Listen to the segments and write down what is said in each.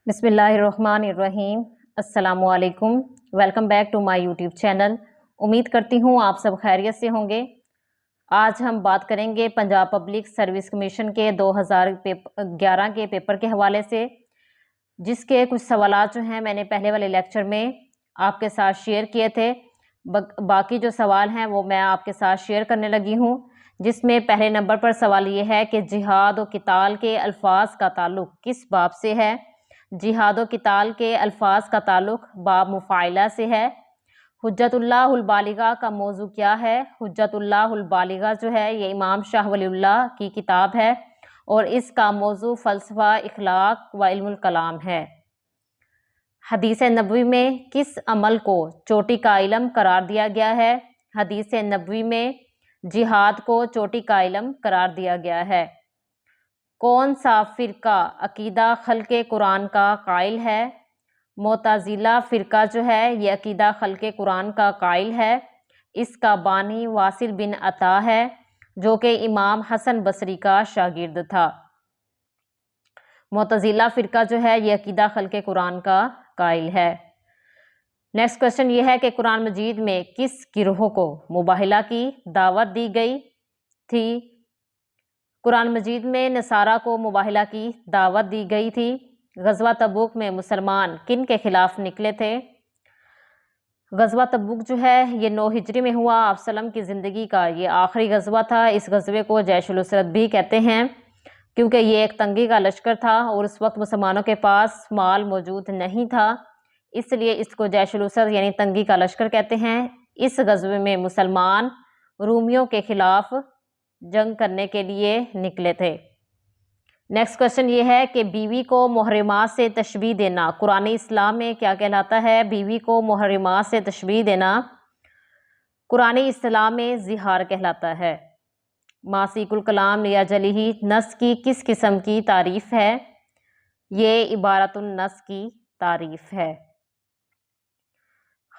بسم اللہ الرحمن الرحیم۔ السلام علیکم، welcome back to my YouTube channel. امید کرتی ہوں آپ سب خیریت سے ہوں گے۔ آج ہم بات کریں گے پنجاب پبلک سروس کمیشن کے 2011 کے پیپر کے حوالے سے، جس کے کچھ سوالات جو ہیں میں نے پہلے والے لیکچر میں آپ کے ساتھ شیئر کیے تھے۔ باقی جو سوال ہیں وہ میں آپ کے ساتھ شیئر کرنے لگی ہوں، جس میں پہلے نمبر پر سوال یہ ہے کہ جہاد و قتال کے الفاظ کا تعلق کس باب سے ہے؟ جہاد و قتال کے الفاظ کا تعلق باب مفاعلہ سے ہے۔ حجت اللہ البالغہ کا موضوع کیا ہے؟ حجت اللہ البالغہ جو ہے یہ امام شاہ ولی اللہ کی کتاب ہے اور اس کا موضوع فلسفہ اخلاق و علم الکلام ہے۔ حدیث نبوی میں کس عمل کو چوٹی کا علم قرار دیا گیا ہے؟ حدیث نبوی میں جہاد کو چوٹی کا علم قرار دیا گیا ہے۔ کون سا فرقہ عقیدہ خلق قرآن کا قائل ہے؟ معتزلہ فرقہ جو ہے یہ عقیدہ خلق قرآن کا قائل ہے۔ اس کا بانی واصل بن عطا ہے جو کہ امام حسن بصری کا شاگرد تھا۔ معتزلہ فرقہ جو ہے یہ عقیدہ خلق قرآن کا قائل ہے۔ نیکسٹ کوشچن یہ ہے کہ قرآن مجید میں کس گروہ کو مباہلہ کی دعوت دی گئی تھی؟ قرآن مجید میں نصارہ کو مباہلہ کی دعوت دی گئی تھی۔ غزوہ تبوک میں مسلمان کن کے خلاف نکلے تھے؟ غزوہ تبوک جو ہے یہ 9 ہجری میں ہوا۔ آپ وسلم کی زندگی کا یہ آخری غزوہ تھا۔ اس غزوے کو جیش الاسرت بھی کہتے ہیں کیونکہ یہ ایک تنگی کا لشکر تھا اور اس وقت مسلمانوں کے پاس مال موجود نہیں تھا، اس لیے اس کو جیش الاسرت یعنی تنگی کا لشکر کہتے ہیں۔ اس غزوے میں مسلمان رومیوں کے خلاف جنگ کرنے کے لیے نکلے تھے۔ نیکسٹ کوشچن یہ ہے کہ بیوی کو محرمات سے تشبیہ دینا قرآن اسلام میں کیا کہلاتا ہے؟ بیوی کو محرمات سے تشبیہ دینا قرآن اسلام میں زہار کہلاتا ہے۔ ماسیک الکلام لیا جلیہ نص کی کس قسم کی تعریف ہے؟ یہ عبارت النص کی تعریف ہے۔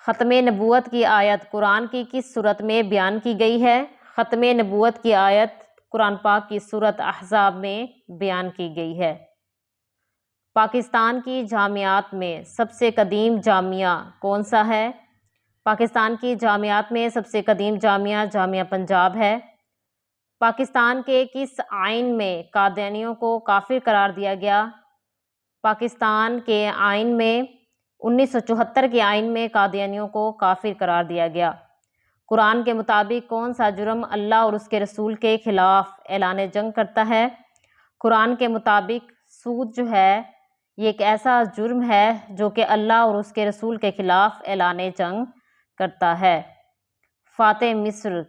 ختم نبوت کی آیت قرآن کی کس صورت میں بیان کی گئی ہے؟ ختم نبوت کی آیت قرآن پاک کی سورۃ احزاب میں بیان کی گئی ہے۔ پاکستان کی جامعات میں سب سے قدیم جامعہ کون سا ہے؟ پاکستان کی جامعات میں سب سے قدیم جامعہ جامعہ پنجاب ہے۔ پاکستان کے کس آئین میں قادیانیوں کو کافر قرار دیا گیا؟ پاکستان کے آئین میں 1974 کے آئین میں قادیانیوں کو کافر قرار دیا گیا۔ قرآن کے مطابق کون سا جرم اللہ اور اس کے رسول کے خلاف اعلان جنگ کرتا ہے؟ قرآن کے مطابق سود جو ہے یہ ایک ایسا جرم ہے جو کہ اللہ اور اس کے رسول کے خلاف اعلان جنگ کرتا ہے۔ فاتح مصر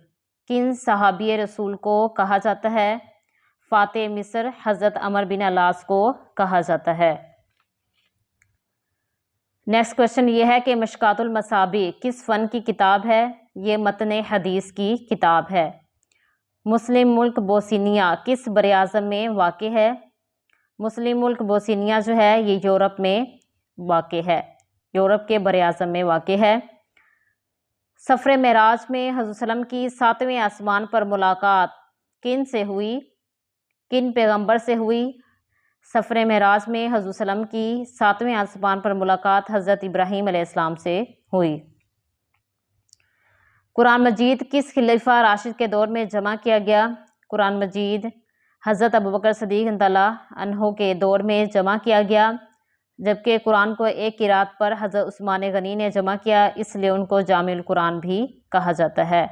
کن صحابی رسول کو کہا جاتا ہے؟ فاتح مصر حضرت عمر بن العاص کو کہا جاتا ہے۔ نیکسٹ کوشچن یہ ہے کہ مشکوٰۃ المصابیح کس فن کی کتاب ہے؟ یہ متن حدیث کی کتاب ہے۔ مسلم ملک بوسنیا کس براعظم میں واقع ہے؟ مسلم ملک بوسنیا جو ہے یہ یورپ میں واقع ہے، یورپ کے براعظم میں واقع ہے۔ سفر معراج میں حضرت صلی اللہ علیہ وسلم کی 7ویں آسمان پر ملاقات کن سے ہوئی؟ کن پیغمبر سے ہوئی؟ سفر معراج میں حضرت صلی اللہ علیہ وسلم کی 7ویں آسمان پر ملاقات حضرت ابراہیم علیہ السلام سے ہوئی۔ قرآن مجید کس خلیفہ راشد کے دور میں جمع کیا گیا؟ قرآن مجید حضرت ابوبکر صدیق رضی اللہ عنہ کے دور میں جمع کیا گیا، جبکہ قرآن کو ایک قرات پر حضرت عثمان غنی نے جمع کیا، اس لیے ان کو جامع القرآن بھی کہا جاتا ہے۔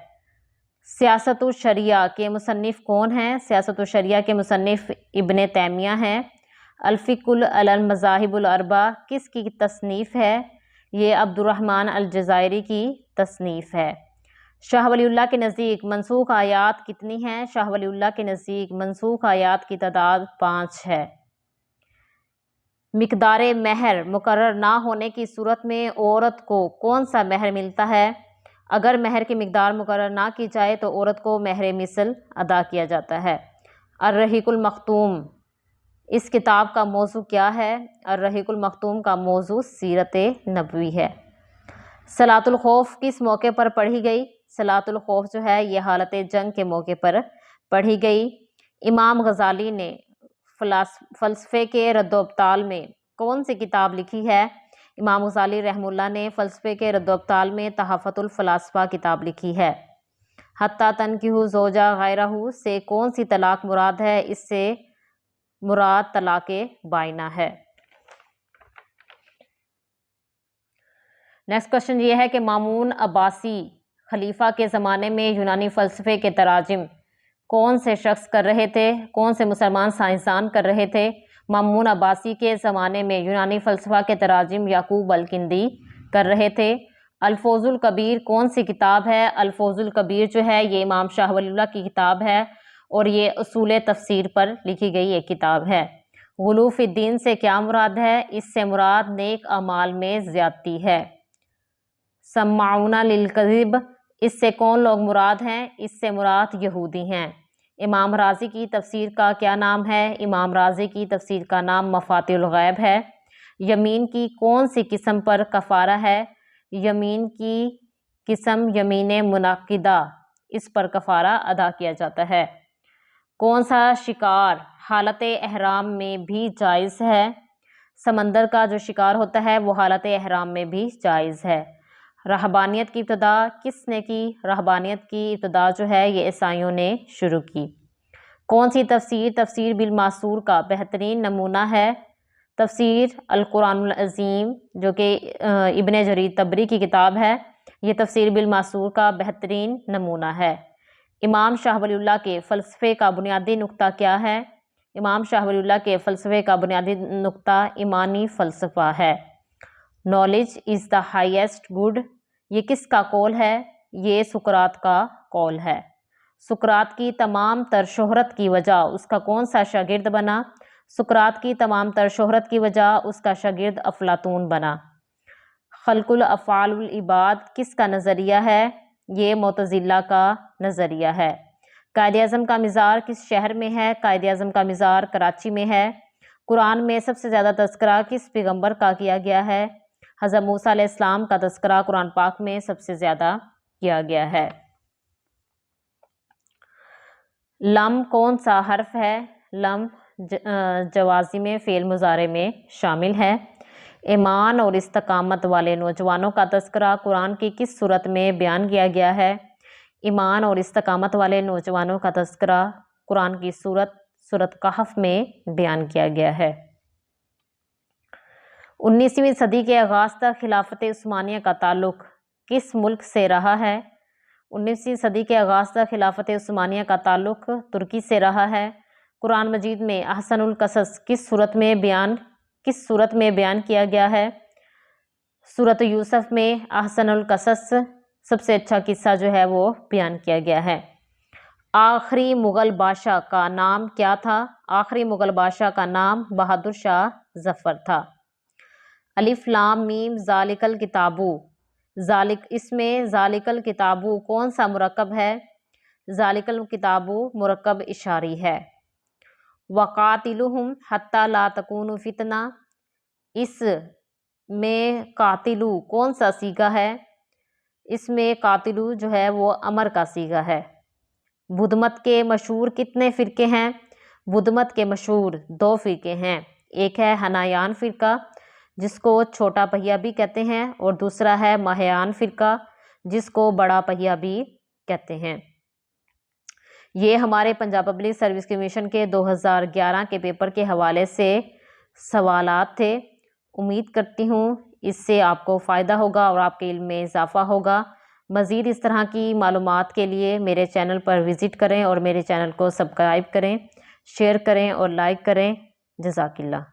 سیاست الشریعہ کے مصنف کون ہیں؟ سیاست الشریعہ کے مصنف ابن تیمیہ ہیں۔ الفقہ علی المذاہب الاربعہ کس کی تصنیف ہے؟ یہ عبد الرحمن الجزائری کی تصنیف ہے۔ شاہ ولی اللہ کے نزدیک منسوخ آیات کتنی ہیں؟ شاہ ولی اللہ کے نزدیک منسوخ آیات کی تعداد 5 ہے۔ مقدار مہر مقرر نہ ہونے کی صورت میں عورت کو کون سا مہر ملتا ہے؟ اگر مہر کی مقدار مقرر نہ کی جائے تو عورت کو مہر مثل ادا کیا جاتا ہے۔ الرحیق المختوم اس کتاب کا موضوع کیا ہے؟ الرحیق المختوم کا موضوع سیرت نبوی ہے۔ صلاۃ الخوف کس موقع پر پڑھی گئی؟ صلاۃ الخوف جو ہے یہ حالت جنگ کے موقع پر پڑھی گئی۔ امام غزالی نے فلسفے کے رد و ابطال میں کون سی کتاب لکھی ہے؟ امام غزالی رحمہ اللہ نے فلسفے کے رد و ابطال میں تحفۃ الفلاسفہ کتاب لکھی ہے۔ حتیٰ تنکحوا زوجا غیرہ سے کون سی طلاق مراد ہے؟ اس سے مراد طلاق بائنہ ہے۔ نیکسٹ کوشچن یہ ہے کہ مامون عباسی خلیفہ کے زمانے میں یونانی فلسفے کے تراجم کون سے شخص کر رہے تھے؟ کون سے مسلمان سائنسدان کر رہے تھے؟ مامون عباسی کے زمانے میں یونانی فلسفہ کے تراجم یعقوب الکندی کر رہے تھے۔ الفوز الکبیر کون سی کتاب ہے؟ الفوز الکبیر جو ہے یہ امام شاہ ولی اللہ کی کتاب ہے اور یہ اصول تفسیر پر لکھی گئی ایک کتاب ہے۔ غلو فی الدین سے کیا مراد ہے؟ اس سے مراد نیک اعمال میں زیادتی ہے۔ سماعون للکذب اس سے کون لوگ مراد ہیں؟ اس سے مراد یہودی ہیں۔ امام رازی کی تفسیر کا کیا نام ہے؟ امام رازی کی تفسیر کا نام مفاتیح الغیب ہے۔ یمین کی کون سی قسم پر کفارہ ہے؟ یمین کی قسم یمین منعقدہ، اس پر کفارہ ادا کیا جاتا ہے۔ کون سا شکار حالت احرام میں بھی جائز ہے؟ سمندر کا جو شکار ہوتا ہے وہ حالت احرام میں بھی جائز ہے۔ رہبانیت کی ابتدا کس نے کی؟ رہبانیت کی ابتدا جو ہے یہ عیسائیوں نے شروع کی۔ کون سی تفسیر تفسیر بالمعثور کا بہترین نمونہ ہے؟ تفسیر القرآن العظیم جو کہ ابن جریر طبری کی کتاب ہے، یہ تفسیر بالمعثور کا بہترین نمونہ ہے۔ امام شاہ ولی اللہ کے فلسفے کا بنیادی نقطہ کیا ہے؟ امام شاہ ولی اللہ کے فلسفے کا بنیادی نقطہ ایمانی فلسفہ ہے۔ Knowledge is the highest good یہ کس کا قول ہے؟ یہ سقراط کا قول ہے۔ سقراط کی تمام تر شہرت کی وجہ اس کا کون سا شاگرد بنا؟ سقراط کی تمام تر شہرت کی وجہ اس کا شاگرد افلاطون بنا۔ خلق الافعال العباد کس کا نظریہ ہے؟ یہ معتزلہ کا نظریہ ہے۔ قائد اعظم کا مزار کس شہر میں ہے؟ قائد اعظم کا مزار کراچی میں ہے۔ قرآن میں سب سے زیادہ تذکرہ کس پیغمبر کا کیا گیا ہے؟ حضرت موسیٰ علیہ السلام کا تذکرہ قرآن پاک میں سب سے زیادہ کیا گیا ہے۔ لم کون سا حرف ہے؟ لم جوازم فعل مضارع میں شامل ہے۔ ایمان اور استقامت والے نوجوانوں کا تذکرہ قرآن کی کس صورت میں بیان کیا گیا ہے؟ ایمان اور استقامت والے نوجوانوں کا تذکرہ قرآن کی سورۃ کہف میں بیان کیا گیا ہے۔ 19ویں صدی کے آغاز تک خلافت عثمانیہ کا تعلق کس ملک سے رہا ہے؟ 19ویں صدی کے آغاز تک خلافت عثمانیہ کا تعلق ترکی سے رہا ہے۔ قرآن مجید میں احسن القصص کس صورت میں بیان کیا گیا ہے؟ سورۃ یوسف میں احسن القصص سب سے اچھا قصہ جو ہے وہ بیان کیا گیا ہے۔ آخری مغل بادشاہ کا نام کیا تھا؟ آخری مغل بادشاہ کا نام بہادر شاہ ظفر تھا۔ الف لام میم ذالک الکتاب اس میں ذالک الکتاب کون سا مرکب ہے؟ ذالک الکتاب مرکب اشاری ہے۔ وقاتلہم حتی لا تکون فتنہ اس میں قاتلو کون سا صیغہ ہے؟ اس میں قاتلو جو ہے وہ امر کا صیغہ ہے۔ بدھ مت کے مشہور کتنے فرقے ہیں؟ بدھ مت کے مشہور 2 فرقے ہیں، ایک ہے ہنایان فرقہ جس کو چھوٹا پہیہ بھی کہتے ہیں اور دوسرا ہے مہایان فرقہ جس کو بڑا پہیہ بھی کہتے ہیں۔ یہ ہمارے پنجاب پبلک سروس کمیشن کے 2011 کے پیپر کے حوالے سے سوالات تھے۔ امید کرتی ہوں اس سے آپ کو فائدہ ہوگا اور آپ کے علم میں اضافہ ہوگا۔ مزید اس طرح کی معلومات کے لیے میرے چینل پر وزٹ کریں اور میرے چینل کو سبسکرائب کریں، شیئر کریں اور لائک کریں۔ جزاک اللہ۔